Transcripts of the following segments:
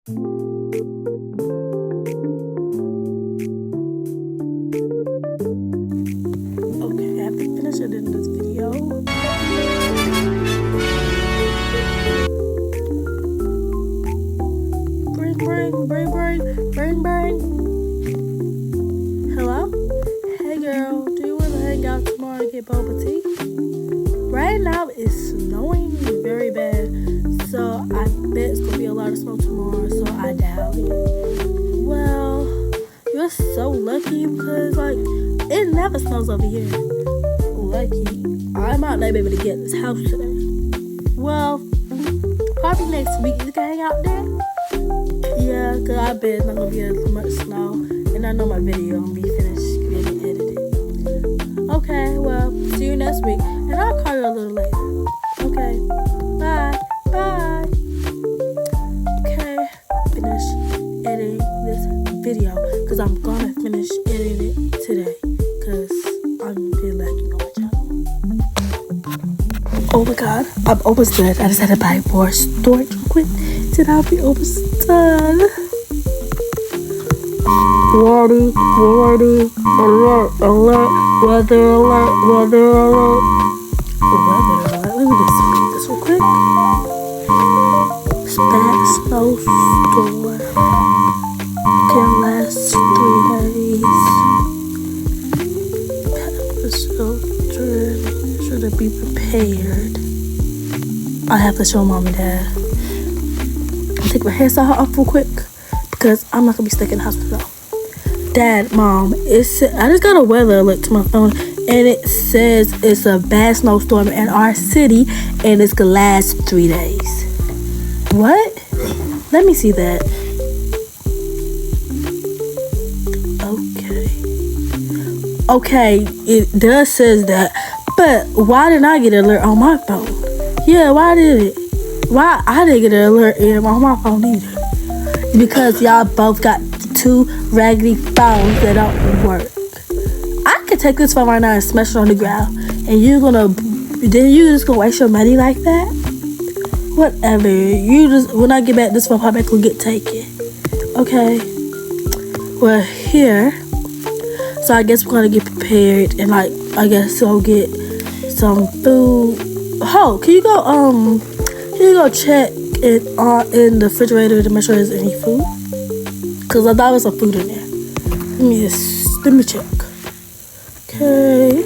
Okay, I have to finish editing this video. Bring. Hello? Hey girl, do you want to hang out tomorrow and get boba tea? Right now it's snowing very bad, so I bet it's gonna be a lot of snow tomorrow, so I doubt it. Well, you're so lucky because it never snows over here. Lucky. I might not be able to get this house today. Well, probably next week you can hang out there. Yeah, because I bet it's not going to be as much snow. And I know my video will be finished getting edited. Okay, well, see you next week. And I'll call you a little later. Okay, bye. Okay, finish editing this video. Because I'm going to finish editing it today. Because I'm feeling lacking on my channel. Oh my god, I'm almost done. I just had to buy more storage quick. Then I'll be almost done. Weather alert. Let me just read this real quick. Bad snowstorm can last 3 days. Should be prepared. I have to show mom and dad. Take my hairstyle off real quick because I'm not gonna be stuck in the house for long. Dad, Mom, I just got a weather alert to my phone and it says it's a bad snowstorm in our city and it's gonna last 3 days. What? Let me see that. Okay, it does says that, but why didn't I get an alert on my phone? Yeah, why I didn't get an alert on my phone either? Because y'all both got 2 raggedy phones that don't work. I could take this phone right now and smash it on the ground, and you just gonna waste your money like that? Whatever. When I get back, this phone probably gonna get taken. Okay. Well, here. So I guess we're gonna get prepared and I guess I'll get some food. Oh, can you go check it in the refrigerator to make sure there's any food? Cause I thought there was some food in there. Let me check. Okay.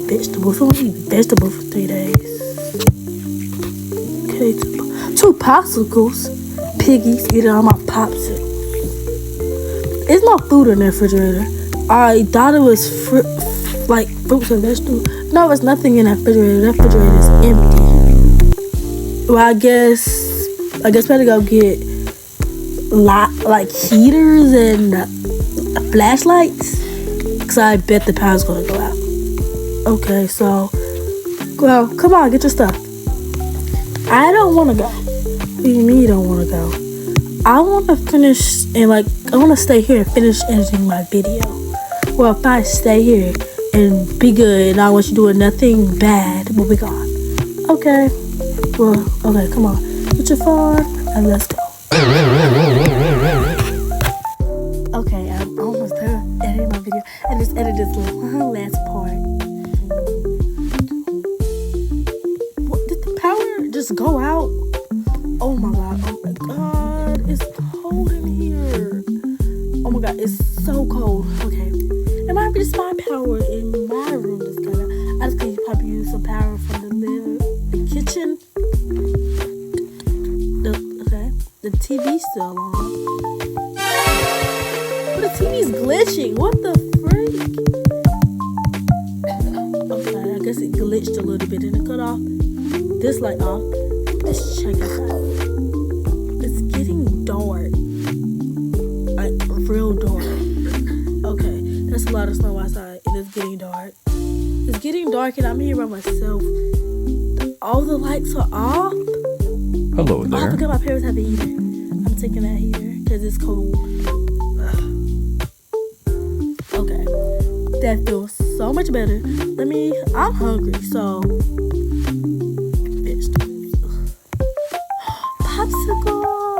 Vegetables. We're gonna eat vegetables for 3 days. Okay, 2 popsicles. Piggies eating all my popsicles. There's no food in the refrigerator. I thought it was fruits and vegetables. No, there's nothing in that refrigerator. That refrigerator is empty. Well, I guess we better go get heaters and flashlights. Cause I bet the power's gonna go out. Okay, so, well, come on, get your stuff. I don't want to go. What do you mean you don't want to go? I want to finish and I want to stay here and finish editing my video. Well, if I stay here and be good and I want you doing nothing bad, we'll be gone. Okay. Well, okay, come on. Get your phone and let's go. Okay, I'm almost done editing my video. I just edited this last part. What, did the power just go out? Oh my god, it's cold in here. Oh my god, it's so cold. Okay, it might be just my power in my room. I just could probably use some power from the kitchen. The TV's still on. But the TV's glitching. What the freak? Okay, I guess it glitched a little bit and it cut off. This light off. Let's check it out. It's getting dark. Real dark. Okay, that's a lot of snow outside and it's getting dark. It's getting dark and I'm here by myself. All the lights are off. Hello there. Oh, because my parents have a heater. I'm taking that heater because it's cold. Okay, that feels so much better. I'm hungry, so vegetables. Popsicle.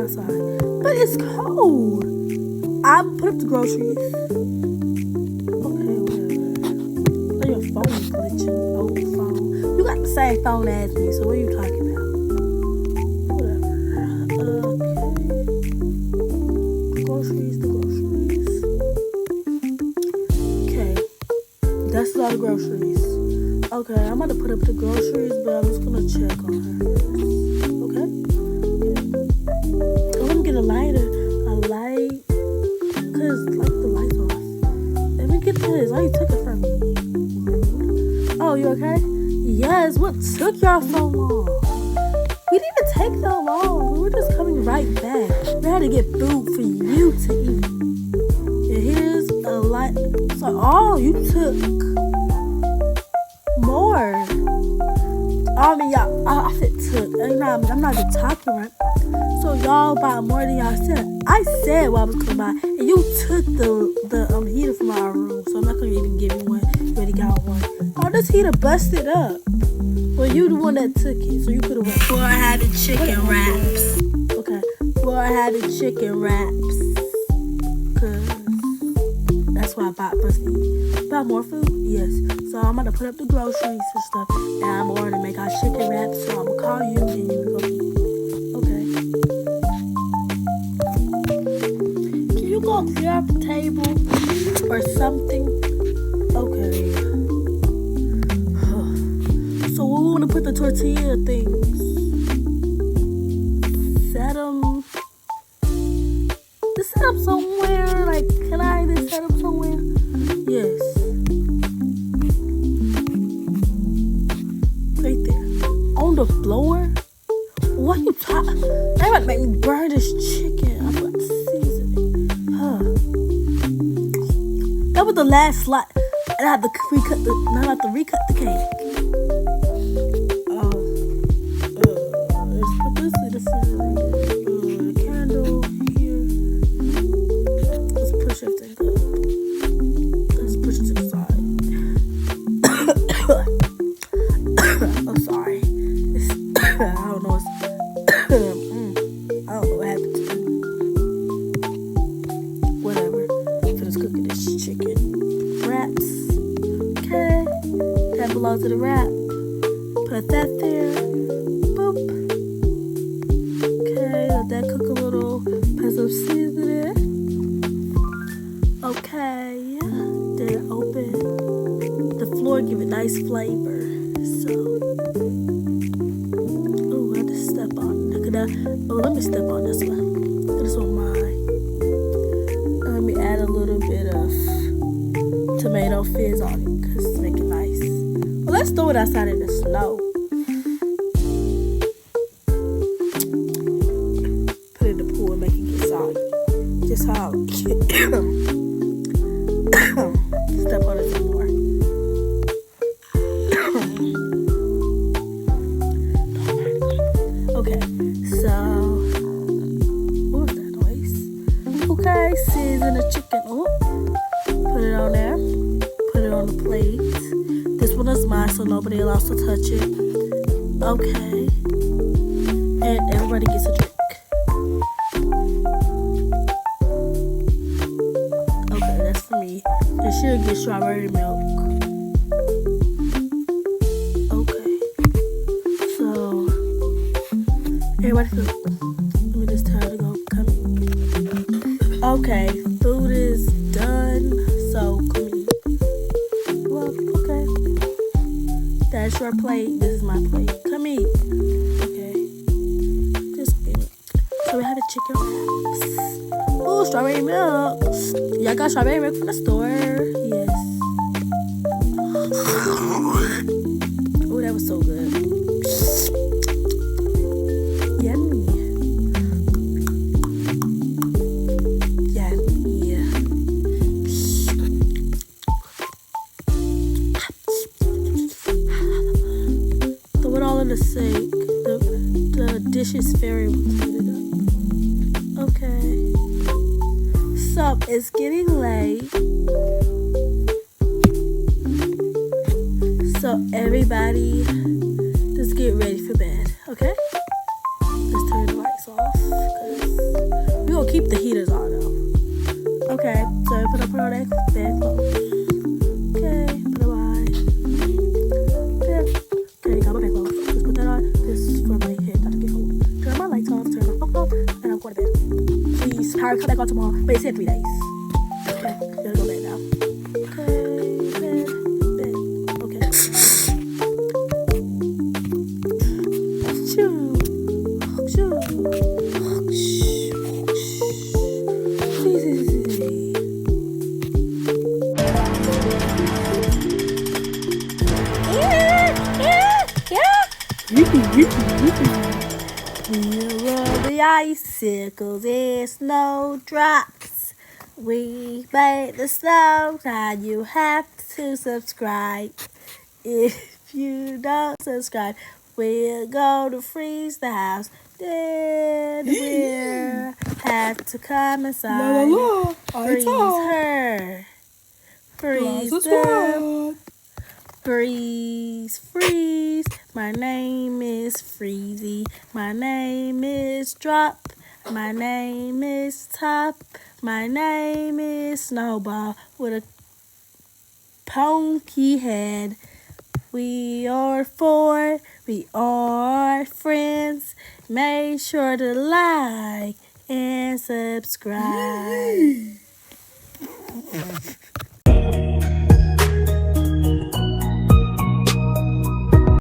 outside. But it's cold. I'm put up the groceries. Okay, whatever. Oh, your phone is glitching. Old phone. You got the same phone as me, so what are you talking about? The groceries. Okay. That's a lot of groceries. Okay, I'm about to put up the groceries, but I'm just gonna check on her. Okay? Oh, let me get a lighter. A light. Cause like the light's off. Let me get this. Why you took it from me? Oh, you okay? Yes, what took y'all so long? We didn't even take that long. We were just coming right back. We had to get food for you to eat. And here's a light. So, oh, you took more. I mean, y'all, I said took. I'm not even talking right. So y'all bought more than y'all said. I said what I was gonna buy, and you took the heater from our room. So I'm not gonna even give you one. You already got one. Oh, this heater busted up. Well, you the one that took it, so you could have went. Well, I had the chicken wraps. Okay. Well, I had the chicken wraps. Cause that's why I bought busted. Buy more food? Yes. So I'm gonna put up the groceries and stuff, and I'm going to make our chicken wraps. So I'm gonna call you, and you can go eat. Okay. Can you go clear up the table or something? Okay. So we want to put the tortilla things. Set them. Just set up somewhere. Like, can I just set up somewhere? Yes. Right there. On the floor? What you talking? They about to make me burn this chicken. I'm about to season it. That was the last slide. And I have to recut the cake. Let's put this in the candle here. Let's push everything up. Let's push it to the side. I'm sorry. I don't know what happened to me. Whatever. I'm just cooking this chicken. Wraps. Okay. That belongs to the wrap. Put that there. Boop. Okay, let that cook a little. Put some seasoning. Okay. Then open. The floor give it nice flavor. So. Oh, I just step on. Let me step on this one. This one mine. Let me add a little bit of tomato fizz on it because to make it nice. Well, let's throw it outside in the snow. Put it in the pool and make it get soggy. Just how step on it some more. Okay, so what was that noise? Okay, season the chicken. Oh, put it on there. Put it on the plate. This one is mine, so nobody else to touch it. Okay. And everybody gets a drink. Okay, that's for me. And she'll get strawberry milk. Okay. So, everybody feel. Let me just tell her to go come eat. Okay, food is done. So, come eat. Well, okay. That's your plate. This is my plate. Come eat. Okay. Just eat it. So we have the chicken wraps. Oh, strawberry milk. Y'all got strawberry milk from the store. Yes. Oh, that was so good. Yummy. Yummy. Throw it all in the sink. The dishes fairy will clean it up. Okay. So it's getting late. So everybody just get ready for bed, okay? Let's turn the lights off. 'Cause keep the heaters on though. Okay, so put on that bed clothes. Okay, put it on. Okay, got my bed clothes. Just put that on. This is for my head not to get cold. Turn my lights off, turn my phone off, and I'm going to bed. Please, power come back on tomorrow. But it's in 3 days. Okay, gotta go to bed now. Okay, bed. Okay. Shoo. Shoo. We roll the icicles and snowdrops. We made the snow. Now you have to subscribe. If you don't subscribe, we're gonna freeze the house. Then we'll have to come inside. Freeze her. Freeze them. Freeze, freeze. My name is Freezy. My name is Drop. My name is Top. My name is Snowball with a punky head. We are four. We are friends. Make sure to like and subscribe.